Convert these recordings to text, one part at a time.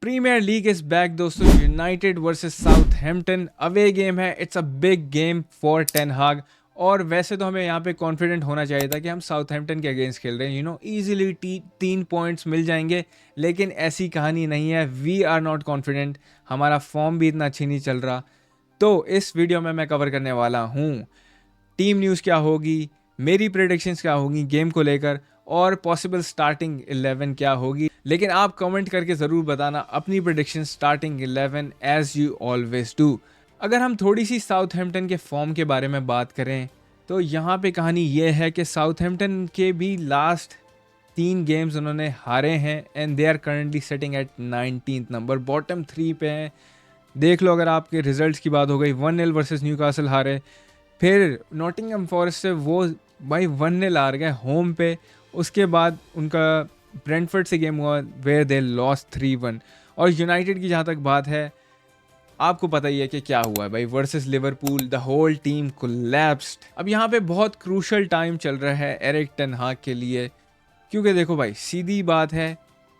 Premiere league is back दोस्तों। United versus Southampton away game है। It's a big game for Ten Hag. और वैसे तो हमें यहाँ पे कॉन्फिडेंट होना चाहिए था कि हम साउथहैम्पटन के अगेंस्ट खेल रहे हैं, इजीली 3 पॉइंट्स मिल जाएंगे। लेकिन ऐसी कहानी नहीं है। We are not confident. हमारा फॉर्म भी इतना अच्छी नहीं चल रहा। तो इस वीडियो में मैं कवर करने वाला हूँ टीम न्यूज़ क्या होगी, मेरी प्रेडिक्शंस क्या होगी गेम को लेकर, और पॉसिबल स्टार्टिंग 11 क्या होगी। लेकिन आप कमेंट करके ज़रूर बताना अपनी prediction starting 11 as you always do. अगर हम थोड़ी सी साउथहैम्पटन के फॉर्म के बारे में बात करें तो यहाँ पे कहानी ये है कि साउथहैम्पटन के भी लास्ट 3 गेम्स उन्होंने हारे हैं and they are currently sitting at 19th number, bottom 3 पे हैं। देख लो, अगर आपके रिजल्ट्स की बात हो गई, 1-0 वर्सेस न्यूकासल हारे, फिर नॉटिंघम फॉरेस्ट से वो भाई 1-0 हार गए होम पे। उसके बाद उनका ब्रेंटफोर्ड से गेम हुआ वेयर दे लॉस्ट 3-1। और यूनाइटेड की जहाँ तक बात है, आपको पता ही है कि क्या हुआ है भाई, versus Liverpool the whole team collapsed. अब यहाँ पे बहुत क्रूशल टाइम चल रहा है एरिक टेन हाग के लिए, क्योंकि देखो भाई सीधी बात है,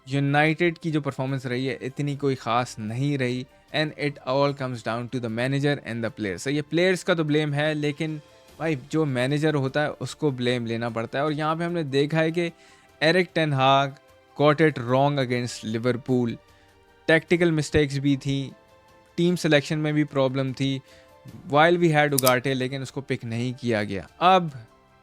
यूनाइटेड की जो परफॉर्मेंस रही है इतनी कोई ख़ास नहीं रही and it all comes down to the manager and the players. ये प्लेयर्स का तो ब्लेम है, लेकिन भाई जो मैनेजर होता है उसको ब्लेम लेना पड़ता है। और यहाँ पे हमने देखा है कि एरिक टेन हाग got it wrong against Liverpool. Tactical mistakes भी थी, टीम सिलेक्शन में भी प्रॉब्लम थी। वाइल वी हैड उगार्टे, लेकिन उसको पिक नहीं किया गया। अब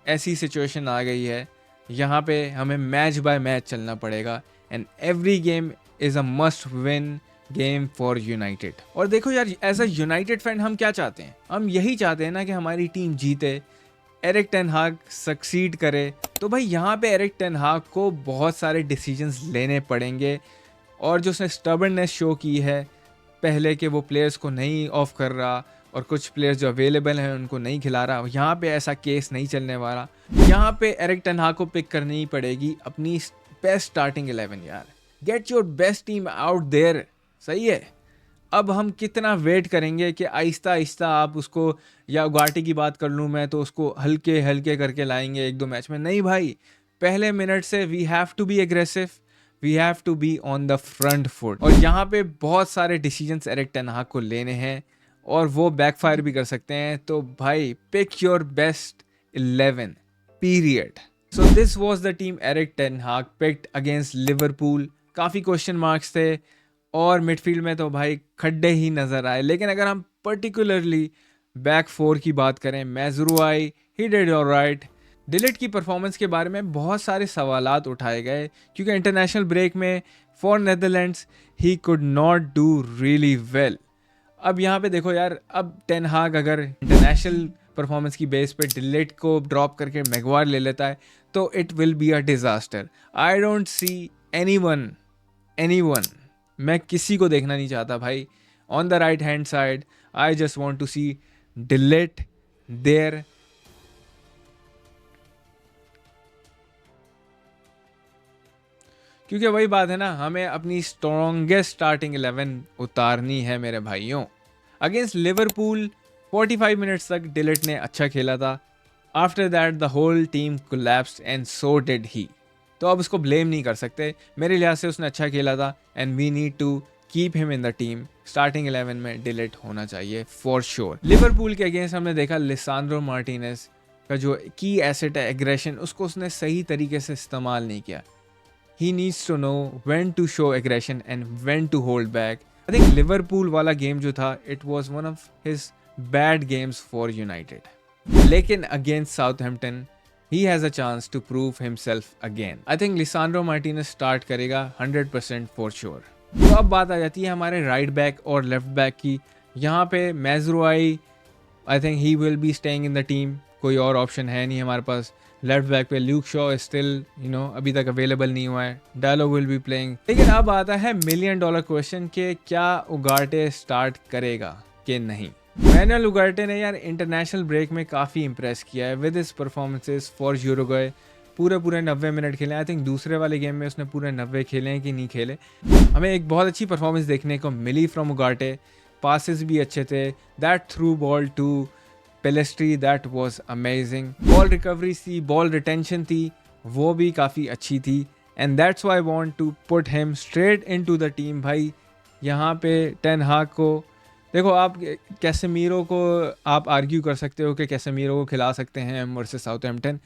ऐसी सिचुएशन आ गई है, यहाँ पे हमें मैच बाय मैच चलना पड़ेगा and every game is a must win game for United. और देखो यार, एज अ यूनाइटेड फैन हम क्या चाहते हैं? हम यही चाहते हैं ना कि हमारी टीम जीते, एरिक टेन हाग सक्सीड करे। तो भाई यहाँ पे एरिक टेन हाग को बहुत सारे डिसीजंस लेने पड़ेंगे। और जो उसने स्टबर्ननेस शो की है पहले, कि वो प्लेयर्स को नहीं ऑफ कर रहा और कुछ प्लेयर्स जो अवेलेबल हैं उनको नहीं खिला रहा, यहाँ पे ऐसा केस नहीं चलने वाला। यहाँ पे एरिक टेन हाग को पिक करनी ही पड़ेगी अपनी बेस्ट स्टार्टिंग 11 यार। Get your best team out there. सही है। अब हम कितना वेट करेंगे कि आहिस्ता आहिस्ता आप उसको, या उगाटी की बात कर लूँ मैं, तो उसको हल्के हल्के करके लाएंगे 1-2 मैच में? नहीं भाई, पहले मिनट से we have to be aggressive, we have to be on the front foot. और यहाँ पे बहुत सारे डिसीजंस एरिक टेन हाग को लेने हैं और वो बैकफायर भी कर सकते हैं। तो भाई pick your best 11 period. So this was the team Erik ten Hag picked against Liverpool. काफ़ी क्वेश्चन मार्क्स थे और मिडफील्ड में तो भाई खड्डे ही नज़र आए। लेकिन अगर हम पर्टिकुलरली बैक 4 की बात करें, मैज़रूआई ही डिड ऑलराइट। डिलिट की परफॉर्मेंस के बारे में बहुत सारे सवालात उठाए गए, क्योंकि इंटरनेशनल ब्रेक में for Netherlands he could not do really well. अब यहाँ पे देखो यार, अब टेन हाग अगर इंटरनेशनल परफॉर्मेंस की बेस पे डिलिट को ड्रॉप करके मैगवायर ले लेता है तो it will be a disaster. I don't see anyone, मैं किसी को देखना नहीं चाहता भाई on the right hand side. I just want to see Dalot there. क्योंकि वही बात है ना, हमें अपनी स्ट्रॉन्गेस्ट स्टार्टिंग 11 उतारनी है मेरे भाइयों। अगेंस्ट लिवरपूल 45 मिनट्स तक डिलिट ने अच्छा खेला था। After that the whole team collapsed and so did he. तो अब उसको ब्लेम नहीं कर सकते। मेरे लिहाज से उसने अच्छा खेला था and we need to keep him in the team. Starting 11 में डिलिट होना चाहिए फॉर श्योर। लिवरपूल के अगेंस्ट हमने देखा लिसांड्रो मार्टिनेज का जो की एसेट है एग्रेशन, उसको उसने सही तरीके से इस्तेमाल नहीं किया। He needs to know when to show aggression and when to hold back. I think Liverpool वाला गेम जो था, it was one of his bad games for United. लेकिन against Southampton, he has a chance to prove himself again. I think Lisandro Martinez start करेगा 100% for sure. तो अब बात आ जाती है हमारे राइट बैक और लेफ्ट बैक की। यहाँ पे Mazraoui, I think he will be staying in the team, कोई और ऑप्शन है नहीं हमारे पास। लेफ्ट बैक पे ल्यूक शॉ स्टिल अभी तक अवेलेबल नहीं हुआ है। Dalot will be playing. लेकिन अब आता है $1 मिलियन क्वेश्चन के क्या उगार्टे स्टार्ट करेगा कि नहीं। मैनुअल उगार्टे ने यार इंटरनेशनल ब्रेक में काफ़ी इंप्रेस किया है with his performances for Uruguay. पूरे 90 मिनट खेले। आई थिंक दूसरे वाले गेम में उसने पूरे 90 खेले हैं कि नहीं खेले। हमें एक बहुत अच्छी परफॉर्मेंस देखने को मिली फ्रॉम उगार्टे। पासिस भी अच्छे थे। That through ball to Pellistri, that was amazing. Ball recovery थी, बॉल रिटेंशन थी, वो भी काफ़ी अच्छी थी। And that's why I want to put him straight into the team. भाई यहाँ पे टेन हाग को देखो, आप कैसेमीरो को आप आर्ग्यू कर सकते हो कि कैसेमीरो को खिला सकते हैं वर्सेस साउथहैम्पटन,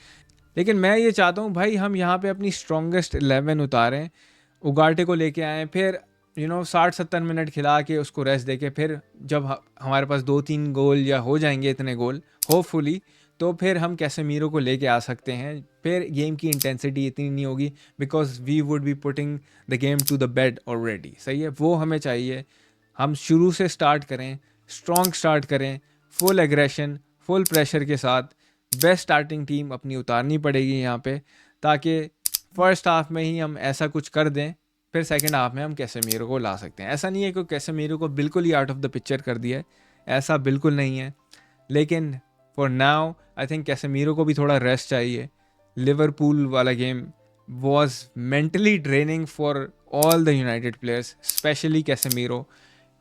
लेकिन मैं ये चाहता हूँ भाई हम यहाँ पे अपनी स्ट्रॉन्गेस्ट 11 उतारें, उगाटे को लेके आएँ, फिर 60-70 मिनट खिला के उसको रेस्ट दे के फिर जब हमारे पास 2-3 गोल या हो जाएंगे इतने गोल होपफुली, तो फिर हम कैसेमीरो को लेके आ सकते हैं। फिर गेम की इंटेंसिटी इतनी नहीं होगी because we would be putting the game to the bed already. सही है, वो हमें चाहिए। हम शुरू से स्टार्ट करें, स्ट्रॉन्ग स्टार्ट करें, फुल एग्रेशन, फुल प्रेशर के साथ। बेस्ट स्टार्टिंग टीम अपनी उतारनी पड़ेगी यहाँ पे, ताकि फर्स्ट हाफ में ही हम ऐसा कुछ कर दें, फिर सेकंड हाफ में हम कैसेमीरो को ला सकते हैं। ऐसा नहीं है कि कैसेमीरो को बिल्कुल ही आउट ऑफ द पिक्चर कर दिया है, ऐसा बिल्कुल नहीं है, लेकिन for now I think Casemiro को भी थोड़ा रेस्ट चाहिए। लिवरपूल वाला game was mentally draining for all the United players, specially Casemiro.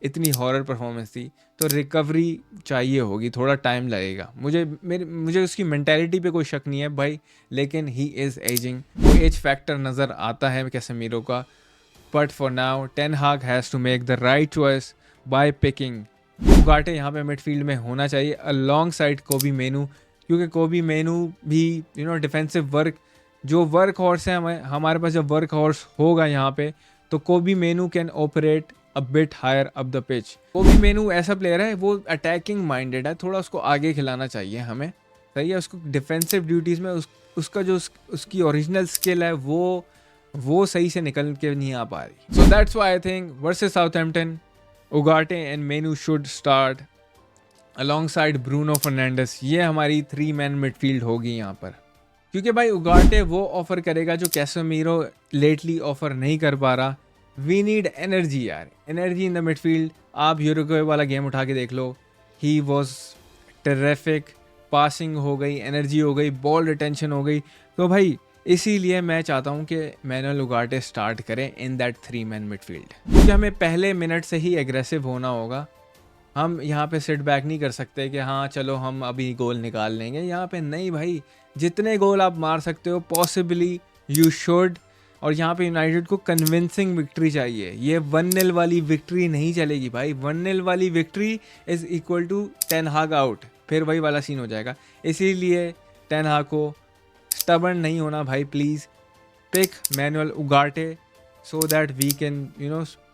इतनी हॉरर परफॉर्मेंस थी, तो रिकवरी चाहिए होगी, थोड़ा टाइम लगेगा। मुझे उसकी मेंटालिटी पे कोई शक नहीं है भाई, लेकिन ही इज़ एजिंग, वो एज फैक्टर नज़र आता है कैसेमीरो का। But for now ten Hag has to make the right choice by picking Ugarte. यहाँ पे मिडफील्ड में होना चाहिए अलॉन्ग साइड कोबी मेनू, क्योंकि कोबी मेनू भी डिफेंसिव वर्क, जो वर्क हॉर्स है हमारे पास, जब वर्क हॉर्स होगा यहाँ पे, तो Kobbie Mainoo can operate a bit higher up the pitch. Kobbie Mainoo ऐसा प्लेयर है, वो अटैकिंग माइंडेड है, थोड़ा उसको आगे खिलाना चाहिए हमें। सही है, उसको डिफेंसिव ड्यूटीज़ में उसका जो उसकी ओरिजिनल स्किल है वो सही से निकल के नहीं आ पा रही। So that's why I think versus Southampton Ugarte and Mainoo should start alongside Bruno Fernandes. ये हमारी 3 मैन मिडफील्ड होगी यहाँ पर, क्योंकि भाई उगाटे वो ऑफर करेगा जो कैसेमीरो लेटली ऑफर नहीं कर पा रहा। वी नीड एनर्जी यार, एनर्जी इन द मिडफील्ड। आप यूरुग्वे वाला गेम उठा के देख लो, ही वॉज टेरिफिक, पासिंग हो गई, एनर्जी हो गई, बॉल रिटेंशन हो गई। तो भाई इसीलिए मैं चाहता हूँ कि मैनुअल उगाटे स्टार्ट करें इन दैट 3 मैन मिडफील्ड, क्योंकि हमें पहले मिनट से ही एग्रेसिव होना होगा। हम यहाँ पे सिट बैक नहीं कर सकते कि हाँ चलो हम अभी गोल निकाल लेंगे, यहाँ पे नहीं भाई। जितने गोल आप मार सकते हो पॉसिबली यू शुड। और यहाँ पे यूनाइटेड को कन्विंसिंग विक्ट्री चाहिए, ये 1-0 वाली विक्ट्री नहीं चलेगी भाई। 1-0 वाली victory is equal to ten Hag out, फिर वही वाला सीन हो जाएगा। इसीलिए टेन हाग को स्टबर्न नहीं होना भाई, please pick Manuel Ugarte so that we can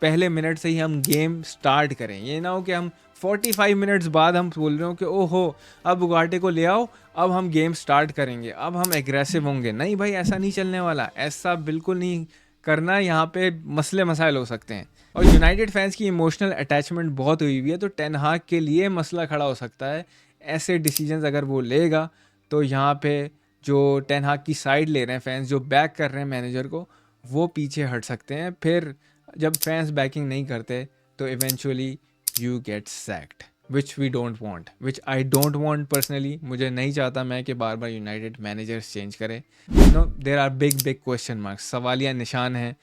पहले मिनट से ही हम गेम स्टार्ट करें। ये ना हो कि हम 45 मिनट्स बाद हम बोल रहे हो कि ओहो अब उगाटे को ले आओ, अब हम गेम स्टार्ट करेंगे, अब हम एग्रेसिव होंगे। नहीं भाई, ऐसा नहीं चलने वाला, ऐसा बिल्कुल नहीं करना। यहाँ पे मसले मसाइल हो सकते हैं, और यूनाइटेड फैंस की इमोशनल अटैचमेंट बहुत हुई हुई है, तो टेन हाग के लिए मसला खड़ा हो सकता है। ऐसे डिसीजंस अगर वो लेगा तो यहाँ पे जो टेन हाग की साइड ले रहे हैं फैंस, जो बैक कर रहे हैं मैनेजर को, वो पीछे हट सकते हैं। फिर जब फैंस बैकिंग नहीं करते तो eventually you get sacked, which we don't want, which I don't want personally. मुझे नहीं चाहता मैं कि बार बार यूनाइटेड मैनेजर्स चेंज करें। There are big big question marks, सवालिया निशान हैं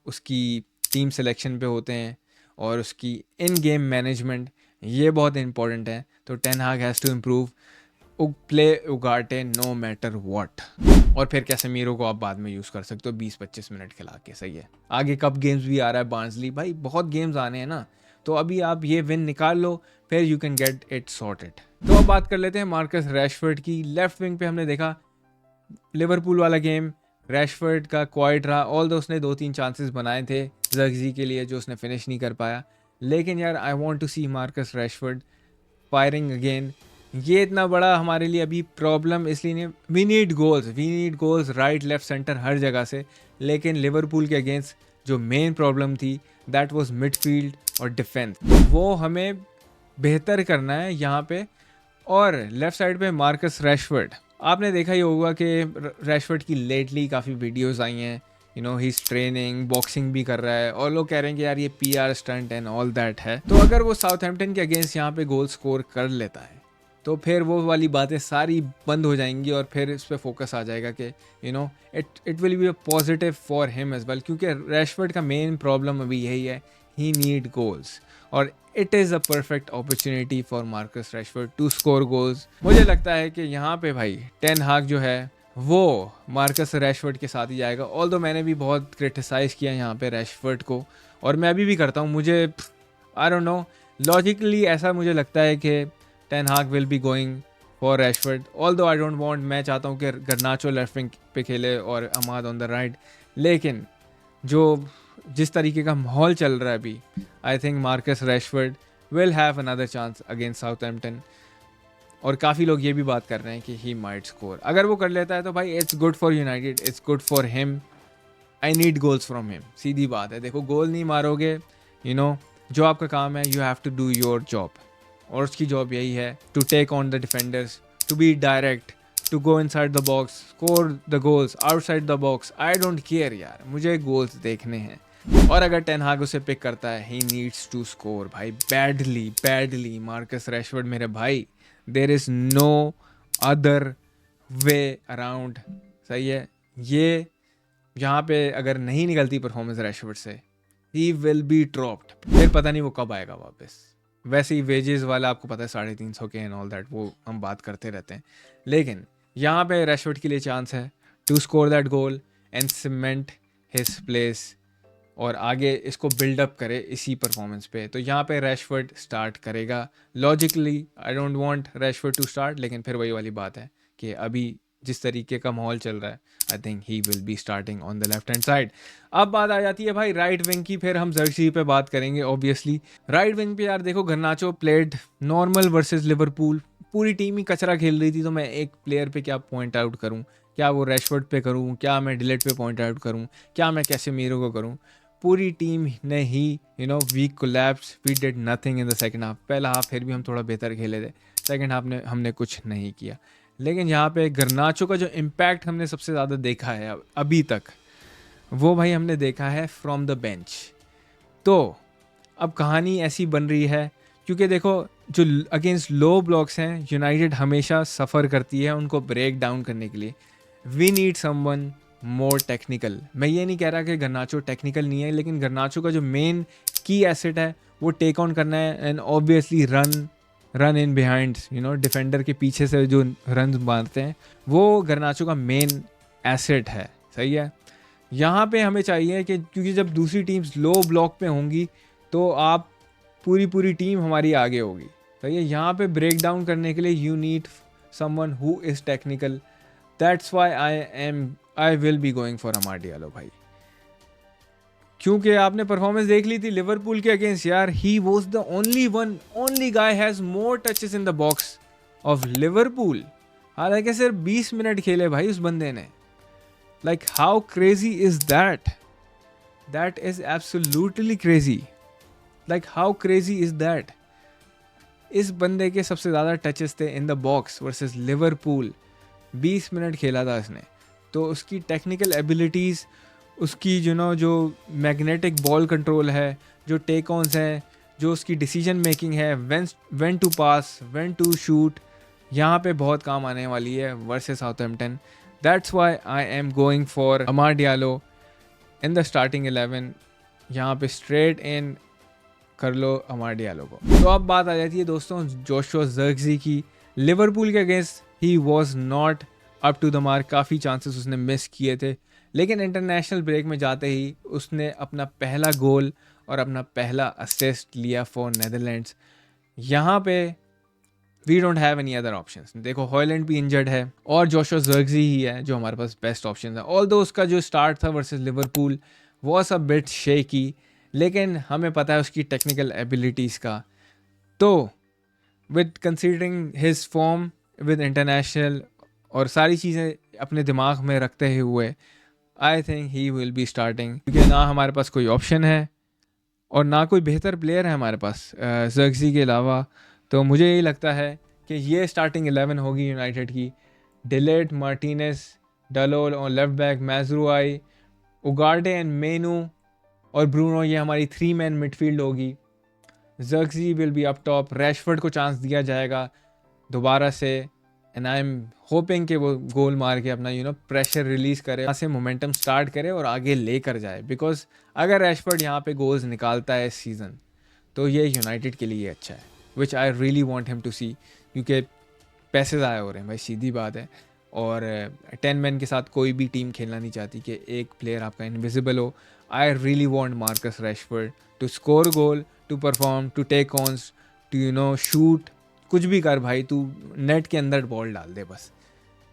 उसकी टीम सिलेक्शन पे होते हैं, और उसकी इन गेम मैनेजमेंट, ये बहुत इंपॉर्टेंट है। तो ten Hag has to improve, play Ugarte no matter what. और फिर कैसेमीरो को आप बाद में यूज़ कर सकते हो 20-25 मिनट खिला के। सही है, आगे कप गेम्स भी आ रहा है, बार्नसली भाई बहुत गेम्स आने हैं ना, तो अभी आप ये विन निकाल लो, फिर you can get it sorted. तो अब बात कर लेते हैं मार्कस रैशफोर्ड की। लेफ्ट विंग पे हमने देखा लिवरपूल वाला गेम, रैशफोर्ड का क्वाइट रहा, ऑल दो उसने 2-3 चांसेस बनाए थे ज़र्गज़ी के लिए जो उसने फिनिश नहीं कर पाया। लेकिन यार I want to see Marcus Rashford firing again. ये इतना बड़ा हमारे लिए अभी प्रॉब्लम इसलिए नहीं, we need goals right left centre हर जगह से। लेकिन लिवरपूल के अगेंस्ट जो मेन प्रॉब्लम थी दैट वाज मिडफील्ड और डिफेंस, तो वो हमें बेहतर करना है यहाँ पे। और लेफ़्ट साइड पे मार्कस रैशफोर्ड, आपने देखा ही होगा कि रैशफोर्ड की लेटली काफ़ी वीडियोस आई हैं, ही इज़ ट्रेनिंग, बॉक्सिंग भी कर रहा है, और लोग कह रहे हैं कि यार ये PR stunt and all that है। तो अगर वो साउथहैम्पटन के अगेंस्ट यहाँ पे गोल स्कोर कर लेता है तो फिर वो वाली बातें सारी बंद हो जाएंगी, और फिर इस पर फोकस आ जाएगा कि it will be a positive for him as well. क्योंकि रैशफोर्ड का मेन प्रॉब्लम अभी यही है, ही नीड गोल्स, और it is a perfect opportunity for Marcus Rashford to score goals. मुझे लगता है कि यहाँ पे भाई टेन हाग जो है वो मार्कस रैशफोर्ड के साथ ही जाएगा। ऑल्दो मैंने भी बहुत क्रिटिसाइज़ किया यहाँ पे रैशफोर्ड को, और मैं अभी भी करता हूँ। मुझे आई डोंट नो, लॉजिकली ऐसा मुझे लगता है कि टेन हाग will be going for Rashford, although I don't want, मैं चाहता हूँ कि गर्नाचो लेफ्ट विंग पे खेले और अमाद ऑन द राइट, लेकिन जो जिस तरीके का माहौल चल रहा है अभी, I think Marcus Rashford will have another chance against Southampton. और काफ़ी लोग ये भी बात कर रहे हैं कि ही माइट स्कोर, अगर वो कर लेता है तो भाई it's good for United, it's good for him, I need goals from him, सीधी बात है। देखो गोल नहीं मारोगे, जो आपका काम है, you have to do your job, और उसकी जॉब यही है to take on the defenders, to be direct, to go inside the box, score the goals outside the box, I don't care यार, मुझे गोल्स देखने हैं। और अगर टेन हाग उसे पिक करता है, ही नीड्स टू स्कोर भाई, बैडली बैडली, मार्कस रैशफोर्ड मेरे भाई, there is no other way around, सही है। ये यहाँ पे अगर नहीं निकलती परफॉर्मेंस रैशफोर्ड से, ही विल बी ड्रॉप्ड, फिर पता नहीं वो कब आएगा वापस। वैसे ही वेजेस वाला आपको पता है 350 के एंड ऑल दैट, वो हम बात करते रहते हैं, लेकिन यहाँ पे रैशफोर्ड के लिए चांस है to score that goal and cement his place, और आगे इसको बिल्डअप करे इसी परफॉर्मेंस पे। तो यहाँ पे रैशफोर्ड स्टार्ट करेगा logically, I don't want Rashford to start, लेकिन फिर वही वाली बात है कि अभी जिस तरीके का माहौल चल रहा है, आई think he will be starting on the left hand side. अब बात आ जाती है भाई राइट विंग की, फिर हम जर्सी पे बात करेंगे ऑब्वियसली। राइट विंग पे यार देखो, गर्नाचो प्लेड नॉर्मल वर्सेस लिवरपूल, पूरी टीम ही कचरा खेल रही थी, तो मैं एक प्लेयर पे क्या पॉइंट आउट करूँ, क्या वो रैशफोर्ड पे करूँ, क्या मैं डिलेट पे पॉइंट आउट करूँ, क्या मैं कैसेमीरो को करूँ, पूरी टीम ने ही we collapse, we did nothing in the second half. पहला हाफ फिर भी हम थोड़ा बेहतर खेले थे, सेकंड हाफ ने हमने कुछ नहीं किया। लेकिन यहाँ पे गर्नाचो का जो इम्पैक्ट हमने सबसे ज़्यादा देखा है अभी तक, वो भाई हमने देखा है फ्रॉम द बेंच। तो अब कहानी ऐसी बन रही है, क्योंकि देखो जो अगेंस्ट लो ब्लॉक्स हैं, यूनाइटेड हमेशा सफ़र करती है उनको ब्रेक डाउन करने के लिए। We need someone more technical. मैं ये नहीं कह रहा कि गर्नाचो टेक्निकल नहीं है, लेकिन गर्नाचो का जो मेन की एसेट है वो टेक ऑन करना है, and obviously run in behind, defender के पीछे से जो रन मारते हैं, वो गर्नाचो का मेन एसेट है, सही है। यहाँ पे हमें चाहिए कि क्योंकि जब दूसरी टीम्स लो ब्लॉक पे होंगी तो आप पूरी टीम हमारी आगे होगी, सही है। यहाँ पे ब्रेक डाउन करने के लिए you need someone who is technical, that's why I will be going for Amad Diallo भाई। क्योंकि आपने परफॉर्मेंस देख ली थी लिवरपूल के अगेंस्ट यार, he was the only guy has more touches in the box of Liverpool, हालांकि सिर्फ 20 minute खेले भाई उस बंदे ने। Like how crazy is that, that is absolutely crazy, like how crazy is that. इस बंदे के सबसे ज़्यादा टचेस थे in the box versus Liverpool, 20 minute खेला था उसने। तो उसकी टेक्निकल एबिलिटीज़, उसकी जो मैग्नेटिक बॉल कंट्रोल है, जो टेक ऑन्स हैं, जो उसकी डिसीजन मेकिंग है, when to pass, when to shoot, यहाँ पे बहुत काम आने वाली है versus Southampton. That's why I am going for Amad Diallo in the starting 11। यहाँ पे स्ट्रेट इन कर लो अमाड डियालो को। तो अब बात आ जाती है दोस्तों जोशुआ ज़र्क्ज़ी की। लिवरपूल के against he was not up to the mark, काफ़ी चांसेस उसने मिस किए थे, लेकिन इंटरनेशनल ब्रेक में जाते ही उसने अपना पहला गोल और अपना पहला असिस्ट लिया फॉर नेदरलैंड्स। यहाँ पे we don't have any other options. देखो हॉयलैंड भी इंजर्ड है और जोशुआ ज़र्क्ज़ी ही है जो हमारे पास बेस्ट ऑप्शन है। ऑल्दो उसका जो स्टार्ट था versus Liverpool was a bit shaky, लेकिन हमें पता है उसकी टेक्निकल एबिलिटीज़ का। तो with considering his form with international और सारी चीज़ें अपने दिमाग में रखते हुए, I think he will be starting, क्योंकि ना हमारे पास कोई ऑप्शन है और ना कोई बेहतर प्लेयर है हमारे पास ज़र्क्ज़ी के अलावा। तो मुझे यही लगता है कि ये स्टार्टिंग 11 होगी यूनाइटेड की। डिलेट, मार्टिनेस, डलोल और left back Mazraoui, Ugarte and Mainoo और ब्रूनो, ये हमारी 3 मैन मिडफील्ड होगी। Zirkzee will be up top, Rashford को चांस दिया जाएगा दोबारा से, एंड आई एम होपिंग कि वो गोल मार के अपना प्रेशर रिलीज़ करे, यहाँ से मोमेंटम स्टार्ट करे और आगे लेकर जाए। बिकॉज अगर रैशफोर्ड यहाँ पे गोल्स निकालता है इस सीज़न तो ये यूनाइटेड के लिए अच्छा है, which I really want him to see, क्योंकि पैसे ज़ाया हो रहे हैं भाई, सीधी बात है। और 10 मैन के साथ कोई भी टीम खेलना नहीं चाहती कि एक प्लेयर आपका इनविजिबल हो। I really want Marcus Rashford to score goal, to perform, to take ons, to shoot, कुछ भी कर भाई, तू नेट के अंदर बॉल डाल दे बस।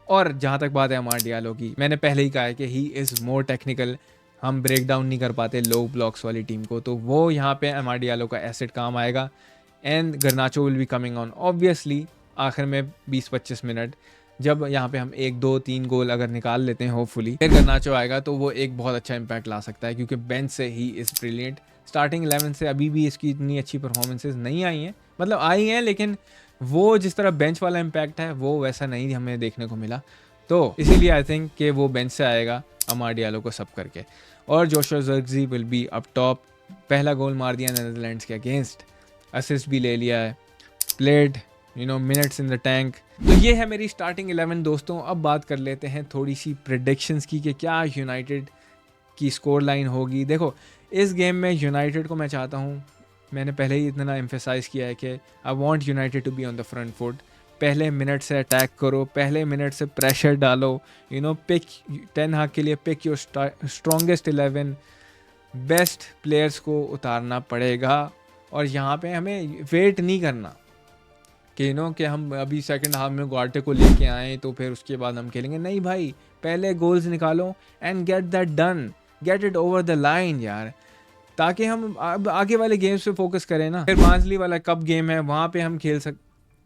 और जहाँ तक बात है अमाड डियालो की, मैंने पहले ही कहा है कि ही इज़ मोर टेक्निकल, हम ब्रेक डाउन नहीं कर पाते लो ब्लॉक्स वाली टीम को, तो वो यहाँ पे अमाड डियालो का एसेट काम आएगा। And गर्नाचो will be coming on obviously आखिर में 20-25 मिनट, जब यहाँ पे हम 1-2-3 गोल अगर निकाल लेते हैं होपफुली, फिर गर्नाचो आएगा तो वो एक बहुत अच्छा इंपैक्ट ला सकता है, क्योंकि बेंच से ही इज़ ब्रिलियंट। स्टार्टिंग 11 से अभी भी इसकी इतनी अच्छी परफॉर्मेंसेज नहीं आई हैं, मतलब आई हैं, लेकिन वो जिस तरह बेंच वाला इम्पैक्ट है वो वैसा नहीं हमें देखने को मिला। तो इसीलिए आई थिंक कि वो बेंच से आएगा अमाड डियालो को सब करके। और Joshua ज़िर्कज़ी will be up top. पहला गोल मार दिया नेदरलैंड्स के अगेंस्ट, असिस्ट भी ले लिया है, played minutes in the tank. तो ये है मेरी स्टार्टिंग 11 दोस्तों। अब बात कर लेते हैं थोड़ी सी प्रेडिक्शंस की कि क्या यूनाइटेड की स्कोर लाइन होगी। देखो इस गेम में यूनाइटेड को मैं चाहता हूँ, मैंने पहले ही इतना एम्फेसाइज़ किया है कि I want United to be on the front foot. पहले मिनट से अटैक करो, पहले मिनट से प्रेशर डालो, पिक टेन हाग के लिए pick your strongest 11, best players को उतारना पड़ेगा। और यहाँ पे हमें वेट नहीं करना कि कि हम अभी सेकंड हाफ में ग्वार्टे को लेके आएँ तो फिर उसके बाद हम खेलेंगे, नहीं भाई, पहले गोल्स निकालो and get that done, get it over the line यार, ताकि हम अब आगे वाले गेम्स पे फोकस करें ना। फिर बांसली वाला कप गेम है, वहाँ पे हम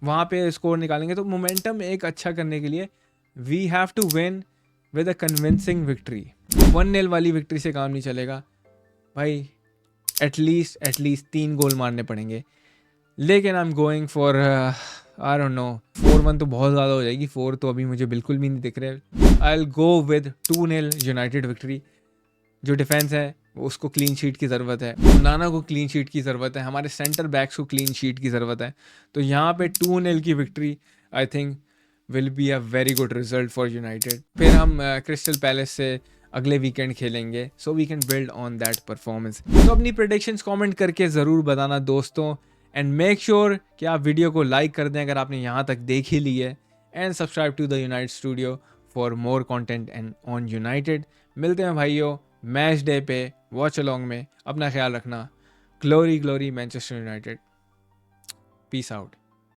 वहाँ पे स्कोर निकालेंगे। तो मोमेंटम एक अच्छा करने के लिए we have to win with a convincing victory. 1-0 वाली विक्ट्री से काम नहीं चलेगा भाई, एटलीस्ट 3 गोल मारने पड़ेंगे। लेकिन आई am going for I don't know 4-1 तो बहुत ज़्यादा हो जाएगी, 4 तो अभी मुझे बिल्कुल भी नहीं दिख रहे। I will go with 2-0 United victory. जो डिफेंस है उसको क्लीन शीट की ज़रूरत है, नाना को क्लीन शीट की ज़रूरत है, हमारे सेंटर बैक्स को क्लीन शीट की ज़रूरत है। तो यहाँ पे 2-0 की victory I think will be a very good result for United. फिर हम क्रिस्टल पैलेस से अगले वीकेंड खेलेंगे, so we can build on that performance. तो अपनी प्रेडिक्शंस कमेंट करके ज़रूर बताना दोस्तों, एंड मेक श्योर कि आप वीडियो को लाइक कर दें अगर आपने यहाँ तक देख ही ली है, and subscribe to the United studio for more content and on United. मिलते हैं भाइयों मैच डे पे वॉच अलॉन्ग में। अपना ख्याल रखना। Glory glory Manchester United. Peace out.